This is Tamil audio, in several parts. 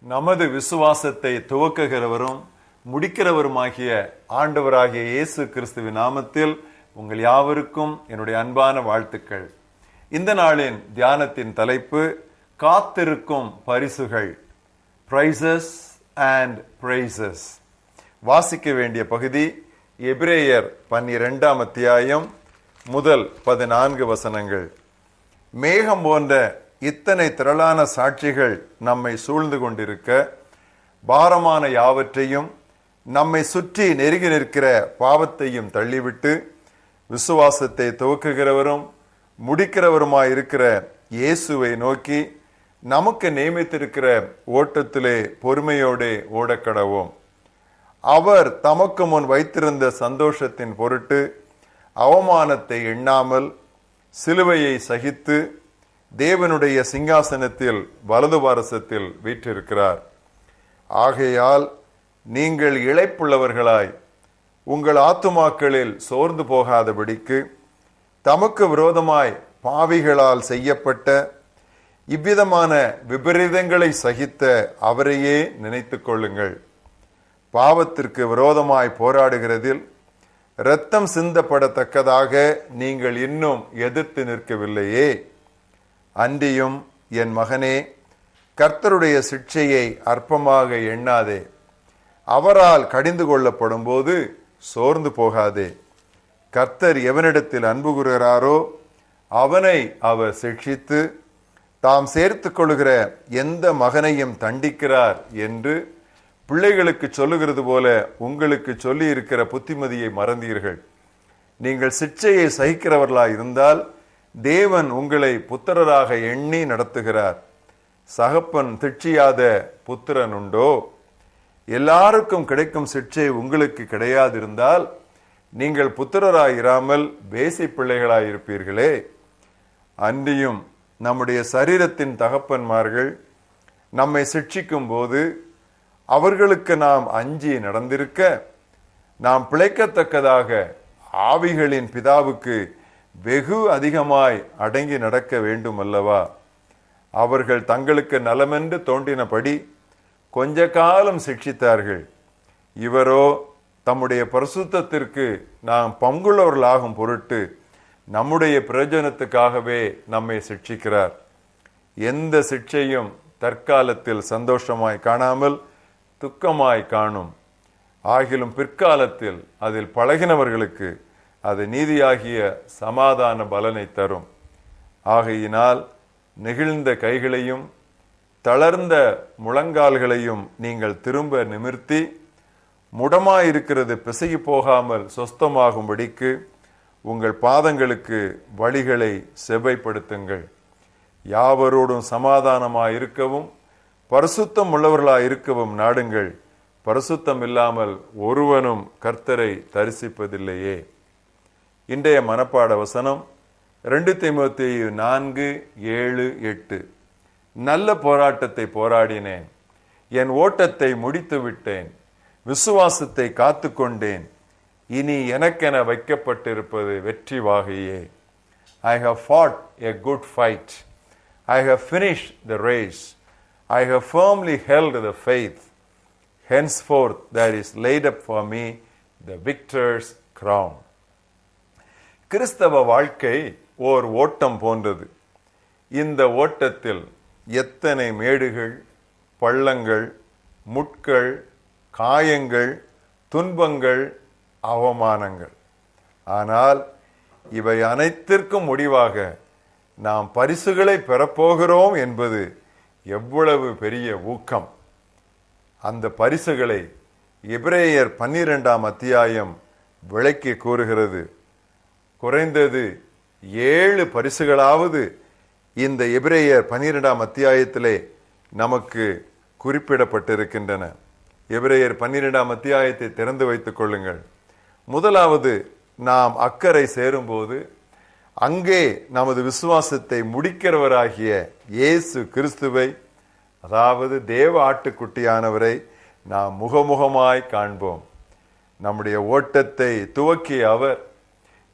நமது விசுவாசத்தை துவக்குகிறவரும் முடிக்கிறவருமாகிய ஆண்டவராகிய இயேசு கிறிஸ்துவின் நாமத்தில் உங்கள் யாவருக்கும் என்னுடைய அன்பான வாழ்த்துக்கள். இந்த நாளின் தியானத்தின் தலைப்பு காத்திருக்கும் பரிசுகள், பிரைசஸ் அண்ட் பிரைசஸ். வாசிக்க வேண்டிய பகுதி எபிரேயர் 12ஆம் அத்தியாயம் முதல் 14 வசனங்கள். மேகம் போன்ற இத்தனை திரளான சாட்சிகள் நம்மை சூழ்ந்து கொண்டிருக்க, பாரமான யாவற்றையும் நம்மை சுற்றி நெருங்கி நிற்கிற பாவத்தையும் தள்ளிவிட்டு விசுவாசத்தை துவக்குகிறவரும் முடிக்கிறவருமாயிருக்கிற இயேசுவை நோக்கி நமக்கு நியமித்திருக்கிற ஓட்டத்திலே பொறுமையோடு ஓடக்கடவோம். அவர் தமக்கு முன் வைத்திருந்த சந்தோஷத்தின் பொருட்டு அவமானத்தை எண்ணாமல் சிலுவையை சகித்து தேவனுடைய சிங்காசனத்தில் வலது பாரசத்தில் வீற்றிருக்கிறார். ஆகையால் நீங்கள் இளைப்புள்ளவர்களாய் உங்கள் ஆத்துமாக்களில் சோர்ந்து போகாதபடிக்கு தமக்கு விரோதமாய் பாவிகளால் செய்யப்பட்ட இவ்விதமான விபரீதங்களை சகித்த அவரையே நினைத்து கொள்ளுங்கள். பாவத்திற்கு விரோதமாய் போராடுகிறதில் இரத்தம் சிந்தப்படத்தக்கதாக நீங்கள் இன்னும் எதிர்த்து நிற்கவில்லையே. அன்றியும் என் மகனே, கர்த்தருடைய சிட்சையை அற்பமாக எண்ணாதே. அவரால் கடிந்து கொள்ளப்படும் போது சோர்ந்து போகாதே. கர்த்தர் எவனிடத்தில் அன்பு கூறுகிறாரோ அவனை அவர் சிக்ஷித்து தாம் சேர்த்து கொள்ளுகிற எந்த மகனையும் தண்டிக்கிறார் என்று பிள்ளைகளுக்கு சொல்லுகிறது போல உங்களுக்கு சொல்லி இருக்கிற புத்திமதியை மறந்தீர்கள். நீங்கள் சிட்சையை சகிக்கிறவர்களாய் இருந்தால் தேவன் உங்களை புத்திரராக எண்ணி நடத்துகிறார். சகப்பன் திட்சியாத புத்திரன் உண்டோ? எல்லாருக்கும் கிடைக்கும் சிட்சை உங்களுக்கு கிடையாதிருந்தால் நீங்கள் புத்திரராயிராமல் பேசி பிள்ளைகளாயிருப்பீர்களே. அன்றியும் நம்முடைய சரீரத்தின் தகப்பன்மார்கள் நம்மை சிட்சிக்கும் போது அவர்களுக்கு நாம் அஞ்சி நடந்திருக்க, நாம் பிழைக்கத்தக்கதாக ஆவிகளின் பிதாவுக்கு வெகு அதிகமாய் அடங்கி நடக்க வேண்டும் அல்லவா? அவர்கள் தங்களுக்கு நலமென்று தோன்றினபடி கொஞ்ச காலம் சிக்ஷித்தார்கள். இவரோ தம்முடைய பரிசுத்தத்திற்கு நாம் பங்குள்ளவர்களாகும் பொருட்டு நம்முடைய பிரயோஜனத்துக்காகவே நம்மை சிக்ஷிக்கிறார். எந்த சிக்ஷையும் தற்காலத்தில் சந்தோஷமாய் காணாமல் துக்கமாய் காணும். ஆகிலும் பிற்காலத்தில் அதில் பழகினவர்களுக்கு அது நீதியாகிய சமாதான பலனை தரும். ஆகையினால் நெகிழ்ந்த கைகளையும் தளர்ந்த முழங்கால்களையும் நீங்கள் திரும்ப நிமிர்த்தி முடமாயிருக்கிறது பிசகி போகாமல் சொஸ்தமாகும்படிக்கு உங்கள் பாதங்களுக்கு வழிகளை செவ்வைப்படுத்துங்கள். யாவரோடும் சமாதானமாயிருக்கவும் பரிசுத்தம் உள்ளவர்களாயிருக்கவும் நாடுங்கள். பரிசுத்தம் இல்லாமல் ஒருவனும் கர்த்தரை தரிசிப்பதில்லையே. இன்றைய மனப்பாட வசனம் 2 தீமோத்தேயு 4:7-8. நல்ல போராட்டத்தை போராடினேன், என் ஓட்டத்தை முடித்து விட்டேன், விசுவாசத்தை காத்து கொண்டேன், இனி எனக்கென வைக்கப்பட்டிருப்பது வெற்றி வாகையே. I have fought a good fight, I have finished the race, I have firmly held the faith, henceforth there is laid up for me the victor's crown. கிறிஸ்தவ வாழ்க்கை ஓர் ஓட்டம் போன்றது. இந்த ஓட்டத்தில் எத்தனை மேடுகள், பள்ளங்கள், முட்கள், காயங்கள், துன்பங்கள், அவமானங்கள். ஆனால் இவை அனைத்திற்கும் முடிவாக நாம் பரிசுகளை பெறப்போகிறோம் என்பது எவ்வளவு பெரிய ஊக்கம்! அந்த பரிசுகளை எபிரேயர் 12ஆம் அத்தியாயம் விளக்கி கூறுகிறது. குறைந்தது 7 பரிசுகளாவது இந்த எபிரேயர் 12ஆம் அத்தியாயத்திலே நமக்கு குறிப்பிடப்பட்டிருக்கின்றன. எபிரேயர் 12ஆம் அத்தியாயத்தை திறந்து வைத்துக் கொள்ளுங்கள். முதலாவது, நாம் அக்கறை சேரும்போது அங்கே நமது விசுவாசத்தை முடிக்கிறவராகிய இயேசு கிறிஸ்துவை, அதாவது தேவ ஆட்டுக்குட்டியானவரை நாம் முகமுகமாய் காண்போம். நம்முடைய ஓட்டத்தை துவக்கிய அவர்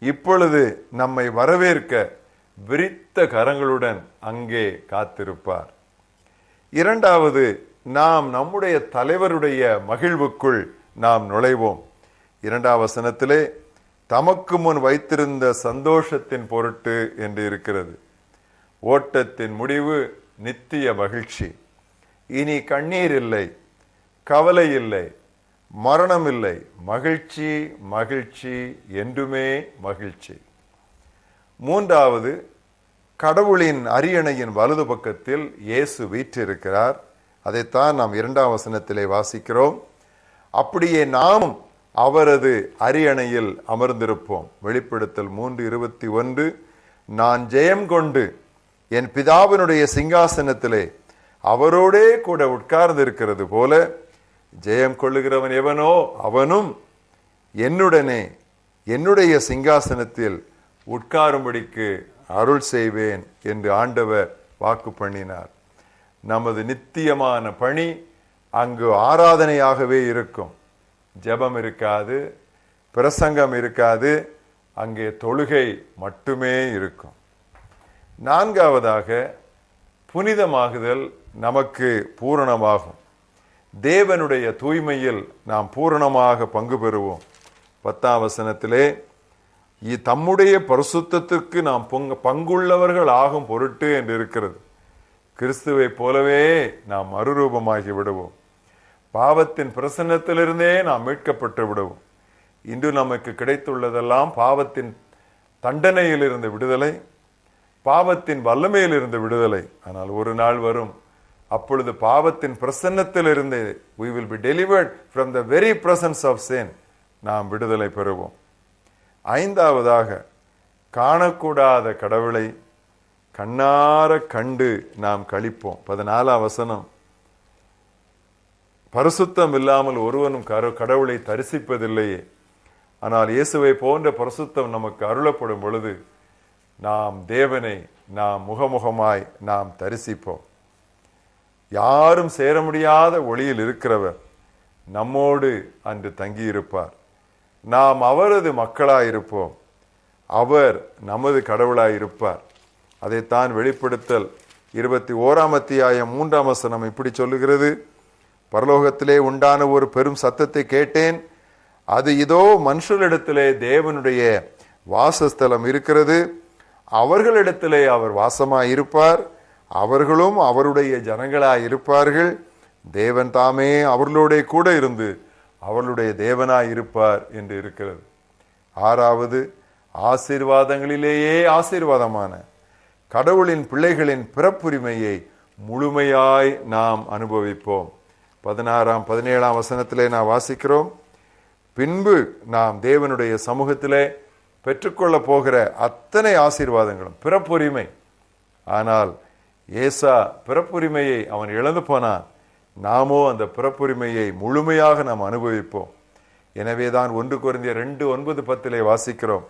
இப்பொழுது நம்மை வரவேற்க விரித்த கரங்களுடன் அங்கே காத்திருப்பார். இரண்டாவது, நாம் நம்முடைய தலைவருடைய மகிழ்வுக்குள் நாம் நுழைவோம். 2ஆம் வசனத்திலே தமக்கு முன் வைத்திருந்த சந்தோஷத்தின் பொருட்டு என்று இருக்கிறது. ஓட்டத்தின் முடிவு நித்திய மகிழ்ச்சி. இனி கண்ணீர் இல்லை, கவலை இல்லை, மரணம் இல்லை, மகிழ்ச்சி மகிழ்ச்சி என்றுமே மகிழ்ச்சி. 3வது, கடவுளின் அரியணையின் வலது பக்கத்தில் இயேசு வீற்றிருக்கிறார். அதைத்தான் நாம் 2ஆம் வசனத்திலே வாசிக்கிறோம். அப்படியே நாமும் அவரது அரியணையில் அமர்ந்திருப்போம். வெளிப்படுத்தல் 3:21, நான் ஜெயம் கொண்டு என் பிதாவினுடைய சிங்காசனத்திலே அவரோடே கூட உட்கார்ந்து இருக்கிறது போல ஜெயம் கொள்ளுகிறவன் எவனோ அவனும் என்னுடனே என்னுடைய சிங்காசனத்தில் உட்காரும்படிக்கு அருள் செய்வேன் என்று ஆண்டவர் வாக்கு பண்ணினார். நமது நித்தியமான பணி அங்கு ஆராதனையாகவே இருக்கும். ஜெபம் இருக்காது, பிரசங்கம் இருக்காது, அங்கே தொழுகை மட்டுமே இருக்கும். 4வதாக, புனிதமாகுதல் நமக்கு பூரணமாகும். தேவனுடைய தூய்மையில் நாம் பூரணமாக பங்கு பெறுவோம். 10ஆம் வசனத்திலே தம்முடைய பரிசுத்தத்திற்கு நாம் பங்குள்ளவர்கள் ஆகும் பொருட்டு என்று இருக்கிறது. கிறிஸ்துவை போலவே நாம் மறுரூபமாகி விடுவோம். பாவத்தின் பிரசன்னத்திலிருந்தே நாம் மீட்கப்பட்டு விடுவோம். இன்று நமக்கு கிடைத்துள்ளதெல்லாம் பாவத்தின் தண்டனையிலிருந்து விடுதலை, பாவத்தின் வல்லமையிலிருந்து விடுதலை. ஆனால் ஒரு நாள் வரும், அப்பொழுது பாவத்தின் பிரசன்னத்திலிருந்து we will be delivered from the very presence of sin. நாம் விடுதலை பெறுவோம். 5வதாக, காணக்கூடாத கடவுளை கண்ணார கண்டு நாம் களிப்போம். 14ஆம் வசனம், பரிசுத்தம் இல்லாமல் ஒருவனும் கடவுளை தரிசிப்பதில்லையே. ஆனால் இயேசுவை போன்ற பரிசுத்தம் நமக்கு அருளப்படும் பொழுது நாம் தேவனை நாம் முகமுகமாய் நாம் தரிசிப்போம். யாரும் சேர முடியாத ஒளியில் இருக்கிறவர் நம்மோடு அன்று தங்கியிருப்பார். நாம் அவரது மக்களாயிருப்போம், அவர் நமது கடவுளாயிருப்பார். அதைத்தான் வெளிப்படுத்தல் 21ஆம் அத்தியாயம் 3ஆம் வசனம் இப்படி சொல்லுகிறது. பரலோகத்திலே உண்டான ஒரு பெரும் சத்தத்தை கேட்டேன். அது இதோ மனுஷரிடத்திலே தேவனுடைய வாசஸ்தலம் இருக்கிறது, அவர்களிடத்திலே அவர் வாசமாயிருப்பார், அவர்களும் அவருடைய ஜனங்களாயிருப்பார்கள். தேவன் தாமே அவர்களோட கூட இருந்து அவர்களுடைய தேவனாயிருப்பார் என்று இருக்கிறது. 6வது, ஆசீர்வாதங்களிலேயே ஆசீர்வாதமான கடவுளின் பிள்ளைகளின் பிறப்புரிமையை முழுமையாய் நாம் அனுபவிப்போம். 16ஆம் 17ஆம் வசனத்திலே நாம் வாசிக்கிறோம். பின்பு நாம் தேவனுடைய சமூகத்திலே பெற்றுக்கொள்ள போகிற அத்தனை ஆசீர்வாதங்களும் பிறப்புரிமை. ஆனால் ஏசா பிறப்புரிமையை அவன் இழந்து போனான். நாமோ அந்த பிறப்புரிமையை முழுமையாக நாம் அனுபவிப்போம். எனவேதான் 1 கொரிந்தியர் 2:9-10 வாசிக்கிறோம்.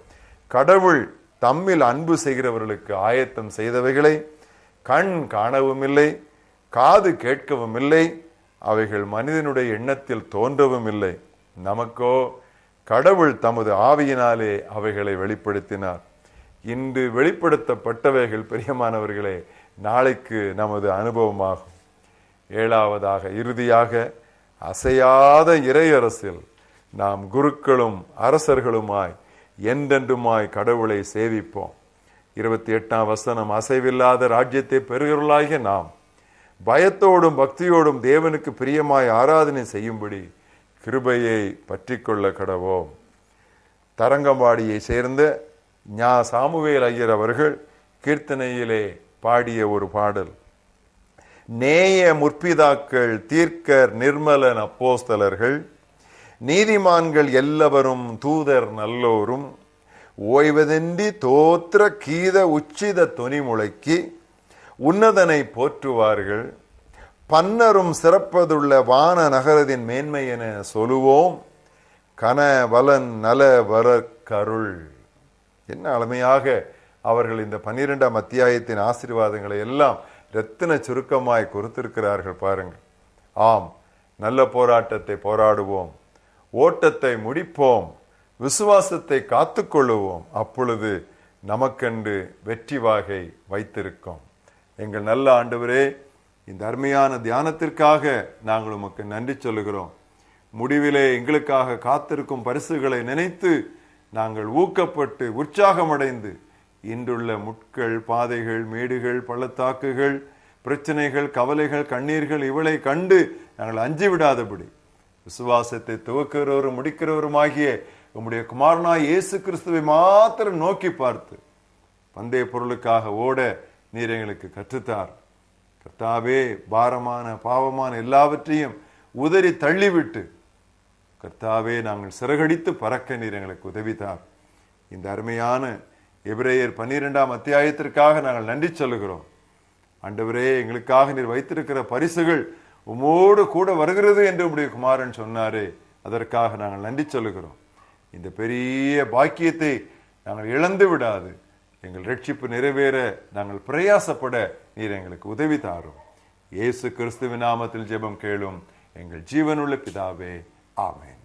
கடவுள் தம்மில் அன்பு செய்கிறவர்களுக்கு ஆயத்தம் செய்தவைகளை கண் காணவும் இல்லை, காது கேட்கவும் இல்லை, அவைகள் மனிதனுடைய எண்ணத்தில் தோன்றவும் இல்லை. நமக்கோ கடவுள் தமது ஆவியினாலே அவைகளை வெளிப்படுத்தினார். இன்று வெளிப்படுத்தப்பட்டவைகள் பிரியமானவர்களே நாளைக்கு நமது அனுபவமாகும். 7வதாக, இறுதியாக, அசையாத இறையரசில் நாம் குருக்களும் அரசர்களுமாய் என்றென்றுமாய் கடவுளை சேவிப்போம். 28ஆம் வசனம், அசைவில்லாத ராஜ்யத்தை பெறுகிறவர்களாகிய நாம் பயத்தோடும் பக்தியோடும் தேவனுக்கு பிரியமாய் ஆராதனை செய்யும்படி கிருபையை பற்றி கொள்ள கடவோம். தரங்கம்பாடியை சேர்ந்த ஞா சாமுவேல் ஐயர் அவர்கள் கீர்த்தனையிலே பாடிய ஒரு பாடல். நேய முற்பிதாக்கள், தீர்க்கர், நிர்மலன், அப்போஸ்தலர்கள், நீதிமான்கள் எல்லாவரும், தூதர் நல்லோரும், ஓய்வதின்றி தோத்திர கீத உச்சித தொனி முழக்கி உன்னதனை போற்றுவார்கள். பன்னரும் சிறப்பதுள்ள வான நகரத்தின் மேன்மை என சொல்லுவோம். கன வலன் நல வர கருள். என்ன அருமையாக அவர்கள் இந்த 12ஆம் அத்தியாயத்தின் ஆசீர்வாதங்களை எல்லாம் இரத்தின சுருக்கமாய் கொடுத்திருக்கிறார்கள் பாருங்கள். ஆம், நல்ல போராட்டத்தை போராடுவோம், ஓட்டத்தை முடிப்போம், விசுவாசத்தை காத்துக்கொள்ளுவோம். அப்பொழுது நமக்கென்று வெற்றி வாகை வைத்திருக்கும். எங்கள் நல்ல ஆண்டவரே, இந்த அருமையான தியானத்திற்காக நாங்கள் உமக்கு நன்றி சொல்லுகிறோம். முடிவிலே எங்களுக்காக காத்திருக்கும் பரிசுகளை நினைத்து நாங்கள் ஊக்கப்பட்டு உற்சாகமடைந்து இன்றுள்ள முட்கள், பாதைகள், மேடுகள், பள்ளத்தாக்குகள், பிரச்சனைகள், கவலைகள், கண்ணீர்கள் இவளை கண்டு நாங்கள் அஞ்சி விடாதபடி விசுவாசத்தை துவக்கிறவரும் முடிக்கிறவருமாகிய உம்முடைய குமாரனாய் இயேசு கிறிஸ்துவை மாத்திரம் நோக்கி பார்த்து பந்தய பொருளுக்காக ஓட நீர் எங்களுக்கு கற்றுத்தார். கர்த்தாவே, பாரமான பாவமான எல்லாவற்றையும் உதறி தள்ளிவிட்டு கர்த்தாவே நாங்கள் சிறகடித்து பறக்க நீர் எங்களுக்கு உதவித்தார். இந்த அருமையான எபிரேயர் 12ஆம் அத்தியாயத்திற்காக நாங்கள் நன்றி சொல்லுகிறோம். ஆண்டவரே, எங்களுக்காக நீர் வைத்திருக்கிற பரிசுகள் உம்மோடு கூட வருகிறது என்று உம்முடைய குமாரன் சொன்னாரே, அதற்காக நாங்கள் நன்றி சொல்லுகிறோம். இந்த பெரிய பாக்கியத்தை நாங்கள் இழந்து விடாது எங்கள் ரட்சிப்பு நிறைவேற நாங்கள் பிரயாசப்பட நீர் எங்களுக்கு உதவி தாரும். இயேசு கிறிஸ்துவின் நாமத்தில் ஜெபம் கேளும் எங்கள் ஜீவனுள்ள பிதாவே, ஆமென்.